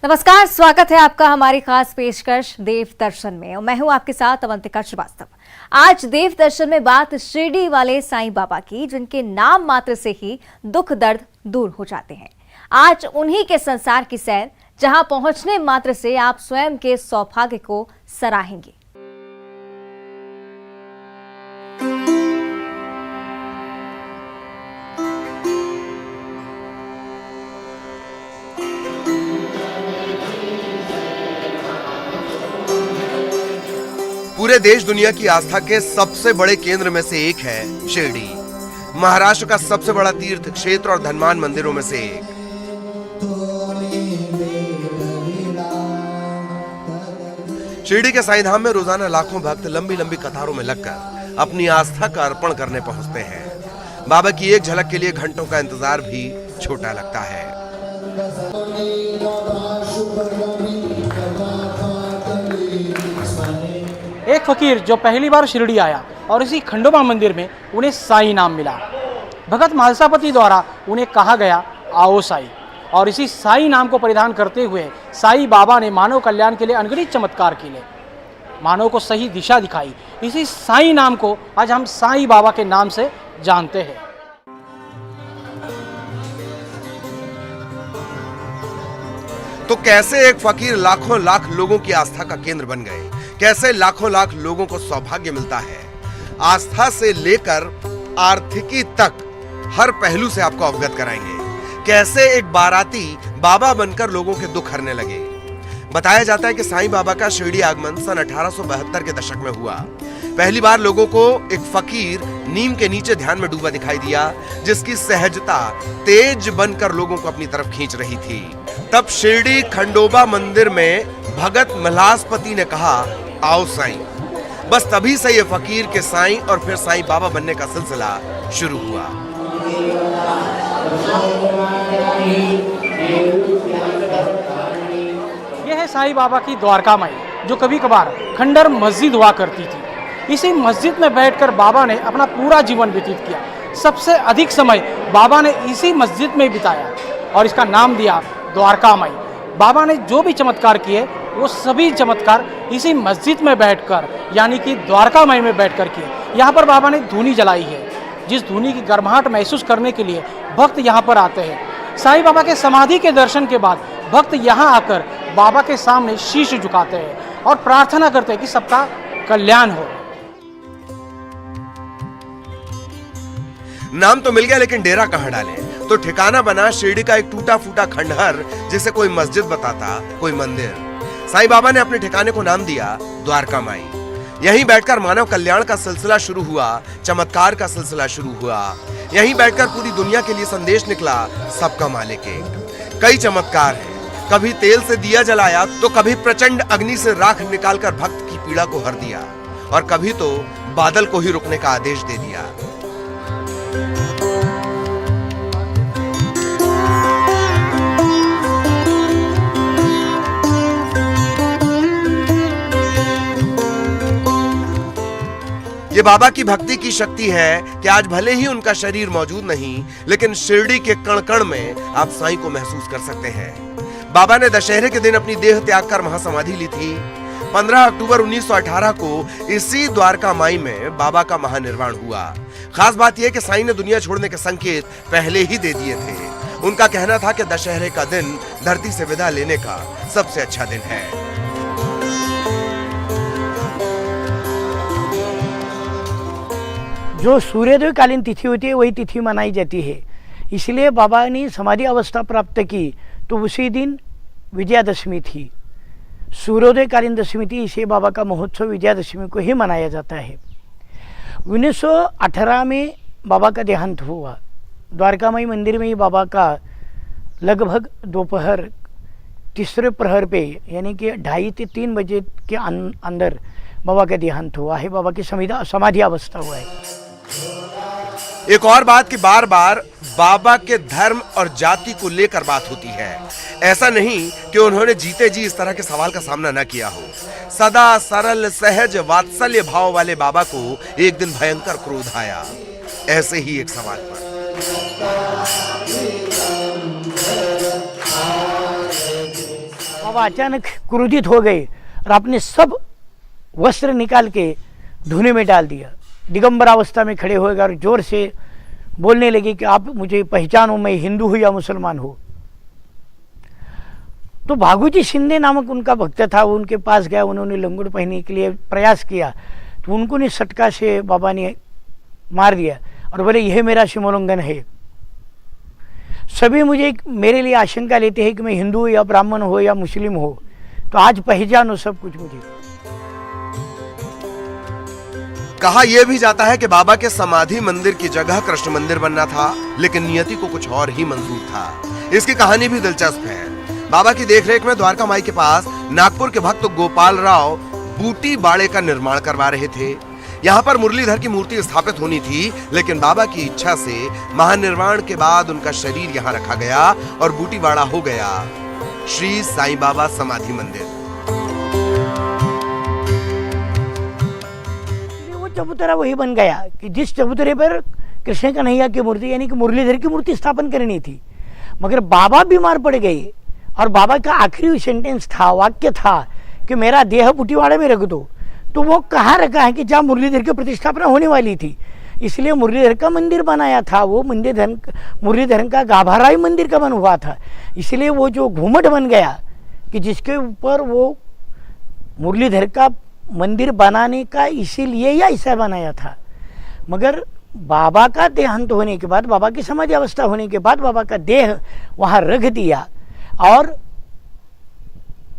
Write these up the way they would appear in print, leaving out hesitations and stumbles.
नमस्कार, स्वागत है आपका हमारी खास पेशकश देव दर्शन में और मैं हूं आपके साथ अवंतिका श्रीवास्तव। आज देव दर्शन में बात शिरडी वाले साईं बाबा की, जिनके नाम मात्र से ही दुख दर्द दूर हो जाते हैं। आज उन्हीं के संसार की सैर, जहां पहुंचने मात्र से आप स्वयं के सौभाग्य को सराहेंगे। पूरे देश दुनिया की आस्था के सबसे बड़े केंद्र में से एक है शिरडी। महाराष्ट्र का सबसे बड़ा तीर्थ क्षेत्र और धनवान मंदिरों में से एक। शिरडी के साईं धाम में रोजाना लाखों भक्त लंबी लंबी कतारों में लगकर अपनी आस्था का अर्पण करने पहुंचते हैं। बाबा की एक झलक के लिए घंटों का इंतजार भी छोटा लगता है। एक फकीर जो पहली बार शिरडी आया और इसी खंडोबा मंदिर में उन्हें साईं नाम मिला। भगत मालसापति द्वारा उन्हें कहा गया आओ साईं, और इसी साईं नाम को परिधान करते हुए साईं बाबा ने मानव कल्याण के लिए अनगिनत चमत्कार किए, मानव को सही दिशा दिखाई। इसी साईं नाम को आज हम साईं बाबा के नाम से जानते हैं। तो कैसे एक फकीर लाखों लाख लोगों की आस्था का केंद्र बन गए, कैसे लाखों लाख लोगों को सौभाग्य मिलता है। आस्था से लेकर आर्थिकी तक हर पहलू से आपको अवगत कराएंगे। कैसे एक बाराती बाबा बनकर लोगों के दुख हरने लगे। बताया जाता है कि साईं बाबा का शिरडी आगमन सन 1872 के दशक में हुआ। पहली बार लोगों को एक फकीर नीम के नीचे ध्यान में डूबा दिखाई दिया, जिसकी सहजता तेज बनकर लोगों को अपनी तरफ खींच रही थी। तब शिरडी खंडोबा मंदिर में भगत मल्हासपति ने कहा आओ साईं। बस तभी से ये फकीर के साईं और फिर साईं बाबा बनने का सिलसिला शुरू हुआ। यह है साईं बाबा की द्वारका माई, जो कभी कभार खंडर मस्जिद हुआ करती थी। इसी मस्जिद में बैठकर बाबा ने अपना पूरा जीवन व्यतीत किया। सबसे अधिक समय बाबा ने इसी मस्जिद में बिताया और इसका नाम दिया द्वारका माई। बाबा ने जो भी चमत्कार किए वो सभी चमत्कार इसी मस्जिद में बैठकर, यानी कि द्वारका माई में बैठकर किए। यहाँ पर बाबा ने धूनी जलाई है, जिस धूनी की गर्माहट महसूस करने के लिए भक्त यहाँ पर आते हैं। साईं बाबा के समाधि के दर्शन के बाद भक्त यहाँ आकर बाबा के सामने शीश झुकाते हैं और प्रार्थना करते हैं कि सबका कल्याण हो। नाम तो मिल गया, लेकिन डेरा कहां डालें? तो ठिकाना बना शिरडी का एक टूटा फूटा खंडहर, जिसे कोई मस्जिद बताता, कोई मंदिर। साईं बाबा ने अपने ठिकाने को नाम दिया द्वारका माई। यहीं बैठकर मानव कल्याण का सिलसिला शुरू हुआ, चमत्कार का सिलसिला शुरू हुआ। यहीं बैठकर पूरी दुनिया के लिए संदेश निकला, सबका मालिक एक। कई चमत्कार हैं। कभी तेल से दिया जलाया, तो कभी प्रचंड अग्नि से राख निकालकर भक्त की पीड़ा को हर दिया, और कभी तो बादल को ही रुकने का आदेश दे दिया। ये बाबा की भक्ति की शक्ति है कि आज भले ही उनका शरीर मौजूद नहीं, लेकिन शिरडी के कण कण में आप साईं को महसूस कर सकते हैं। बाबा ने दशहरे के दिन अपनी देह त्याग कर महासमाधि ली थी। 15 अक्टूबर 1918 को इसी द्वारका माई में बाबा का महानिर्वाण हुआ। खास बात यह कि साईं ने दुनिया छोड़ने के संकेत पहले ही दे दिए थे। उनका कहना था कि दशहरे का दिन धरती से विदा लेने का सबसे अच्छा दिन है। जो सूर्योदय कालीन तिथि होती है वही तिथि मनाई जाती है। इसलिए बाबा ने समाधि अवस्था प्राप्त की तो उसी दिन विजयादशमी थी, सूर्योदय कालीन दशमी थी। इसे बाबा का महोत्सव विजयादशमी को ही मनाया जाता है। 1918 में बाबा का देहांत हुआ। द्वारका माई मंदिर में ही बाबा का लगभग दोपहर तीसरे प्रहर पे, यानी कि 2:30 से 3 बजे के अंदर बाबा का देहांत हुआ है। बाबा की समाधि अवस्था हुआ है। एक और बात कि बार बार बाबा के धर्म और जाति को लेकर बात होती है। ऐसा नहीं कि उन्होंने जीते जी इस तरह के सवाल का सामना न किया हो। सदा सरल सहज वात्सल्य भाव वाले बाबा को एक दिन भयंकर क्रोध आया, ऐसे ही एक सवाल पर। बाबा अचानक क्रोधित हो गए और अपने सब वस्त्र निकाल के धुने में डाल दिया। दिगंबर अवस्था में खड़े हो गए और जोर से बोलने लगे कि आप मुझे पहचानो, मैं हिंदू हूँ या मुसलमान हूँ। तो भागुजी शिंदे नामक उनका भक्त था, वो उनके पास गया, उन्होंने लंगोट पहनने के लिए प्रयास किया तो उनको ने सटका से बाबा ने मार दिया और बोले यह मेरा सीमोल्लंघन है। सभी मुझे मेरे लिए आशंका लेते हैं कि मैं हिंदू या ब्राह्मण हो या मुस्लिम हो, तो आज पहचानो सब कुछ मुझे। कहा यह भी जाता है कि बाबा के समाधि मंदिर की जगह कृष्ण मंदिर बनना था, लेकिन नियति को कुछ और ही मंजूर था। इसकी कहानी भी दिलचस्प है। बाबा की देखरेख में द्वारका माई के पास नागपुर के भक्त गोपाल राव बूटी बाड़े का निर्माण करवा रहे थे। यहाँ पर मुरलीधर की मूर्ति स्थापित होनी थी, लेकिन बाबा की इच्छा से महानिर्वाण के बाद उनका शरीर यहाँ रखा गया और बूटी बाड़ा हो गया श्री साईं बाबा समाधि मंदिर। वो चबूतरा वही बन गया कि जिस चबूतरे पर कृष्ण कन्हैया की मूर्ति यानी कि मुरलीधर की मूर्ति स्थापन करनी थी, मगर बाबा बीमार पड़ गए और बाबा का आखिरी सेंटेंस था, वाक्य था कि मेरा देह बूटीवाड़े में रख दो। तो वो कहाँ रखा है कि जहाँ मुरलीधर की प्रतिष्ठापना होने वाली थी, इसलिए मुरलीधर का मंदिर बनाया था। वो मुरलीधर का गाभाराई मंदिर का बन हुआ था, इसलिए वो जो घूमट बन गया कि जिसके ऊपर वो मुरलीधर का मंदिर बनाने का इसीलिए या ऐसा बनाया था। मगर बाबा का देहांत होने के बाद, बाबा की समाधि अवस्था होने के बाद बाबा का देह वहाँ रख दिया और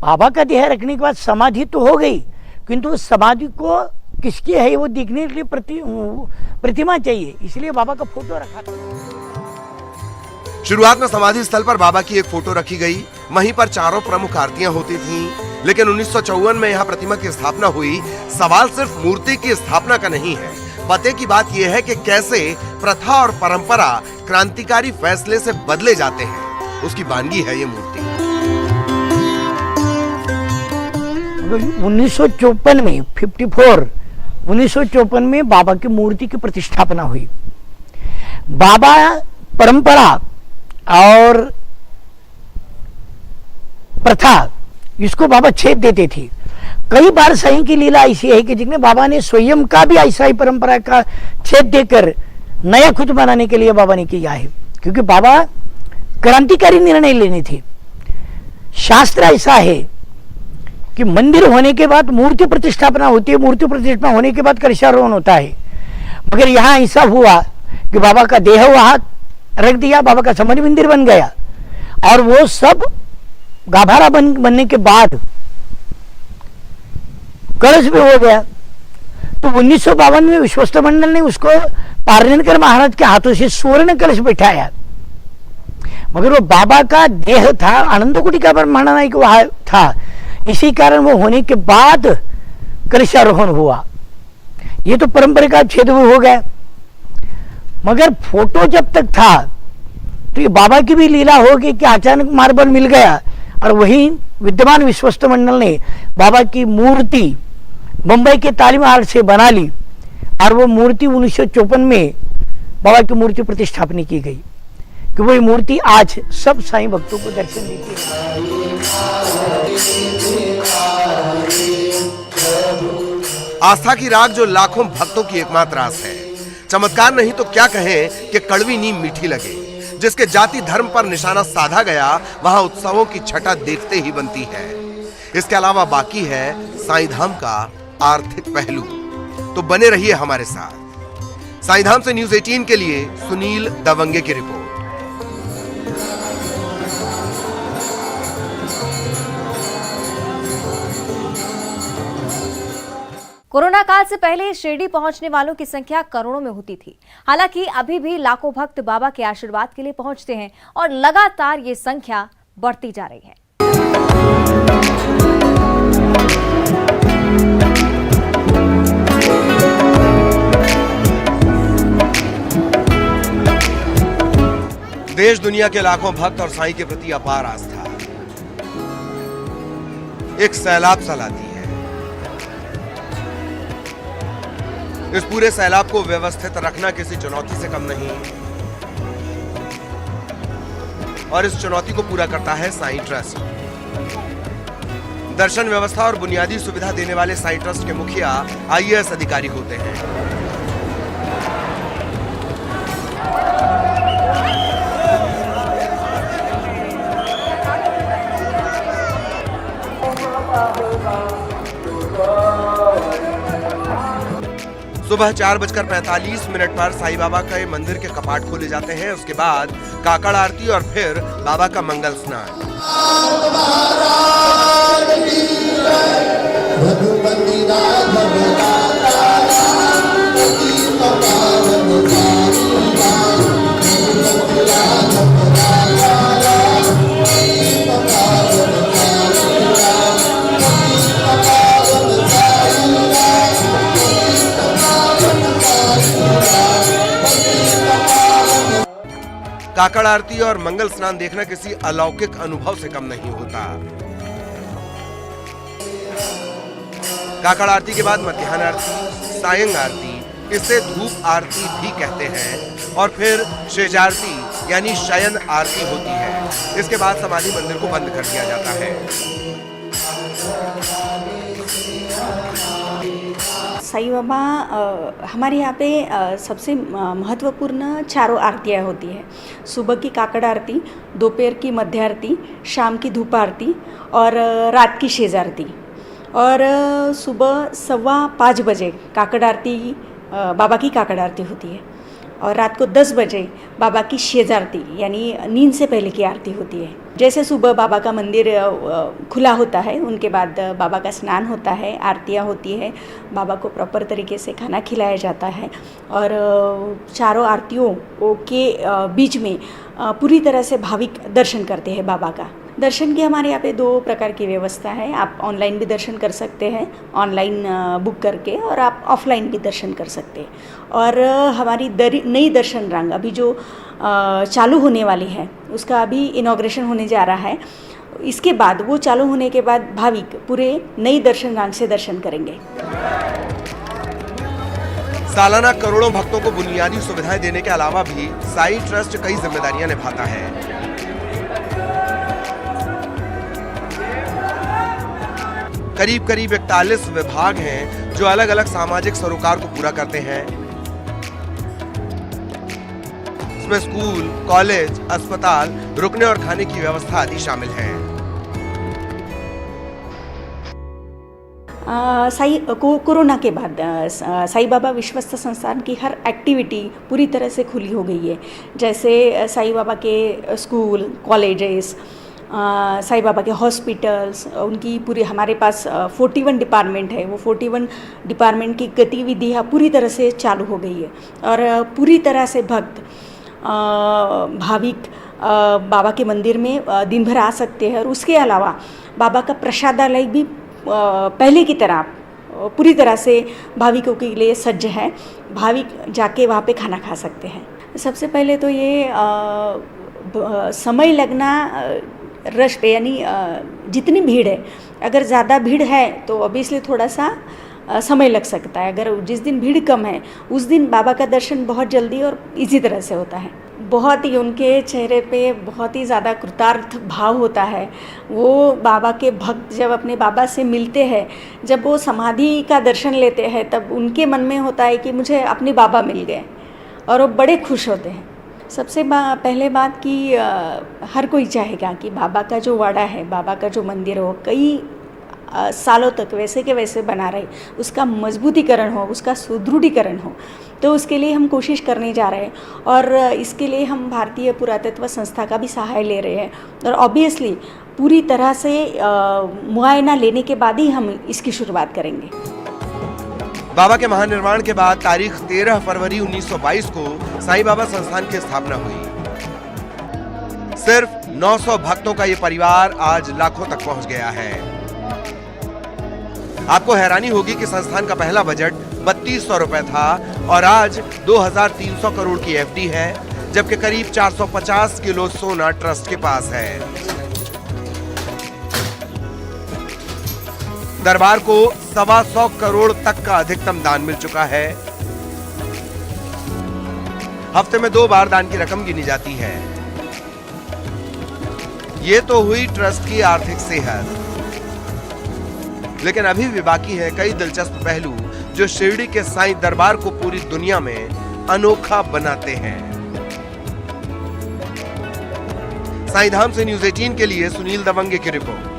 बाबा का देह रखने के बाद समाधि तो हो गई, किंतु समाधि को किसकी है वो दिखने के लिए प्रतिमा चाहिए, इसलिए बाबा का फोटो रखा था। शुरुआत में समाधि स्थल पर बाबा की एक फोटो रखी गई, वहीं पर चारों प्रमुख आरतियां होती थीं, लेकिन 1954 में यहाँ प्रतिमा की स्थापना हुई। सवाल सिर्फ मूर्ति की स्थापना का नहीं है, पते की बात यह है कि कैसे प्रथा और परंपरा क्रांतिकारी फैसले से बदले जाते हैं, उसकी वानगी है ये मूर्ति। 1954 में 1954 में बाबा की मूर्ति की प्रतिष्ठापना हुई। बाबा परंपरा और प्रथा इसको बाबा छेद देते थे। कई बार साईं की लीला ऐसी है कि जिसमें बाबा ने स्वयं का भी ऐसा ही परंपरा का छेद देकर नया कुछ बनाने के लिए बाबा ने किया है, क्योंकि बाबा क्रांतिकारी निर्णय लेने थे। शास्त्र ऐसा है कि मंदिर होने के बाद मूर्ति प्रतिष्ठापना होती है, मूर्ति प्रतिष्ठापना होने के बाद कलशारोहण होता है। मगर यहाँ ऐसा हुआ कि बाबा का देह वहां रख दिया, बाबा का समाधि मंदिर बन गया और वो सब गाभारा बनने के बाद कलश भी हो गया। तो 1952 में विश्वस्त मंडल ने उसको पारणकर महाराज के हाथों से स्वर्ण कलश बैठाया, मगर वो बाबा का देह था, आनंद कुटी का ब्रह्मांड वहां था, इसी कारण वो होने के बाद कलशारोहण हुआ। ये तो परंपरा का छेद हो गया। मगर फोटो जब तक था तो ये बाबा की भी लीला होगी कि अचानक मार्बल मिल गया और वही विद्यमान विश्वस्त मंडल ने बाबा की मूर्ति मुंबई के तालीमहल से बना ली और वो मूर्ति 1954 में बाबा की मूर्ति प्रतिष्ठापना की गई कि वही मूर्ति आज सब साईं भक्तों को दर्शन देती है। आस्था की राग जो लाखों भक्तों की एकमात्र आस है। चमत्कार नहीं तो क्या कहें कि कड़वी नीम मीठी लगे। जिसके जाति धर्म पर निशाना साधा गया, वहां उत्सवों की छटा देखते ही बनती है। इसके अलावा बाकी है साईं धाम का आर्थिक पहलू। तो बने रहिए हमारे साथ। साईं धाम से न्यूज़ 18 के लिए सुनील दवंगे की रिपोर्ट। कोरोना काल से पहले शिरडी पहुंचने वालों की संख्या करोड़ों में होती थी। हालांकि अभी भी लाखों भक्त बाबा के आशीर्वाद के लिए पहुंचते हैं और लगातार ये संख्या बढ़ती जा रही है। देश दुनिया के लाखों भक्त और साईं के प्रति अपार आस्था एक सैलाब सा लाती है। इस पूरे सैलाब को व्यवस्थित रखना किसी चुनौती से कम नहीं, और इस चुनौती को पूरा करता है साईं ट्रस्ट। दर्शन व्यवस्था और बुनियादी सुविधा देने वाले साईं ट्रस्ट के मुखिया IAS अधिकारी होते हैं। सुबह 4:45 पर साईं बाबा के मंदिर के कपाट खोले जाते हैं। उसके बाद काकड़ आरती और फिर बाबा का मंगल स्नान। काकड़ आरती और मंगल स्नान देखना किसी अलौकिक अनुभव से कम नहीं होता। काकड़ आरती के बाद मध्याह्न आरती, सायं आरती, इसे धूप आरती भी कहते हैं, और फिर शेजारती यानी शयन आरती होती है। इसके बाद समाधि मंदिर को बंद कर दिया जाता है। साईं बाबा हमारे यहाँ पे सबसे महत्वपूर्ण चारों आरतियाँ होती है। सुबह की काकड़ आरती, दोपहर की मध्य आरती, शाम की धूप आरती और रात की शेज आरती। और सुबह 5:15 बजे काकड़ आरती, बाबा की काकड़ आरती होती है, और रात को 10 बजे बाबा की शेज आरती यानी नींद से पहले की आरती होती है। जैसे सुबह बाबा का मंदिर खुला होता है, उनके बाद बाबा का स्नान होता है, आरतियाँ होती है, बाबा को प्रॉपर तरीके से खाना खिलाया जाता है, और चारों आरतियों के बीच में पूरी तरह से भाविक दर्शन करते हैं बाबा का। दर्शन की हमारे यहाँ पे 2 प्रकार की व्यवस्था है। आप ऑनलाइन भी दर्शन कर सकते हैं, ऑनलाइन बुक करके, और आप ऑफलाइन भी दर्शन कर सकते हैं। और हमारी नई दर्शन रंग अभी जो चालू होने वाली है, उसका अभी इनॉग्रेशन होने जा रहा है। इसके बाद वो चालू होने के बाद भाविक पूरे नई दर्शन रंग से दर्शन करेंगे। सालाना करोड़ों भक्तों को बुनियादी सुविधाएं देने के अलावा भी साईं ट्रस्ट कई जिम्मेदारियां निभाता है। करीब 41 विभाग हैं जो अलग अलग सामाजिक सरोकार को पूरा करते हैं। इसमें स्कूल, कॉलेज, अस्पताल, रुकने और खाने की व्यवस्था आदि शामिल है। कोरोना के बाद साईं बाबा विश्वस्त संस्थान की हर एक्टिविटी पूरी तरह से खुली हो गई है। जैसे साईं बाबा के स्कूल, कॉलेजेस, साईं बाबा के हॉस्पिटल्स, उनकी पूरी हमारे पास 41 डिपार्टमेंट है। वो 41 डिपार्टमेंट की गतिविधियाँ पूरी तरह से चालू हो गई है, और पूरी तरह से भक्त भाविक बाबा के मंदिर में दिन भर आ सकते हैं। और उसके अलावा बाबा का प्रसादालय भी पहले की तरह पूरी तरह से भाविकों के लिए सज्ज है। भाविक जाके वहाँ पे खाना खा सकते हैं। सबसे पहले तो ये समय लगना रश पे, यानी जितनी भीड़ है, अगर ज़्यादा भीड़ है तो ऑब्वियसली थोड़ा सा समय लग सकता है। अगर जिस दिन भीड़ कम है, उस दिन बाबा का दर्शन बहुत जल्दी और इजी तरह से होता है। बहुत ही उनके चेहरे पे बहुत ही ज़्यादा कृतार्थ भाव होता है। वो बाबा के भक्त जब अपने बाबा से मिलते हैं, जब वो समाधि का दर्शन लेते हैं, तब उनके मन में होता है कि मुझे अपने बाबा मिल गए, और वो बड़े खुश होते हैं। सबसे पहले बात कि हर कोई चाहेगा कि बाबा का जो वाड़ा है, बाबा का जो मंदिर हो, कई सालों तक वैसे के वैसे बना रहे, उसका मजबूतीकरण हो, उसका सुदृढ़ीकरण हो। तो उसके लिए हम कोशिश करने जा रहे हैं, और इसके लिए हम भारतीय पुरातत्व संस्था का भी सहाय ले रहे हैं। और ऑब्वियसली पूरी तरह से मुआयना लेने के बाद ही हम इसकी शुरुआत करेंगे। बाबा के महानिर्वाण के बाद तारीख 13 फरवरी 1922 को साईं बाबा संस्थान की स्थापना हुई। सिर्फ 900 भक्तों का ये परिवार आज लाखों तक पहुंच गया है। आपको हैरानी होगी कि संस्थान का पहला बजट 3200 रुपए था, और आज 2300 करोड़ की एफडी है, जबकि करीब 450 किलो सोना ट्रस्ट के पास है। दरबार को 125 करोड़ तक का अधिकतम दान मिल चुका है। हफ्ते में 2 बार दान की रकम गिनी जाती है। ये तो हुई ट्रस्ट की आर्थिक सेहत। लेकिन अभी भी बाकी है कई दिलचस्प पहलू जो शिरडी के साईं दरबार को पूरी दुनिया में अनोखा बनाते हैं। साईं धाम से न्यूज़ 18 के लिए सुनील दवंगे की रिपोर्ट।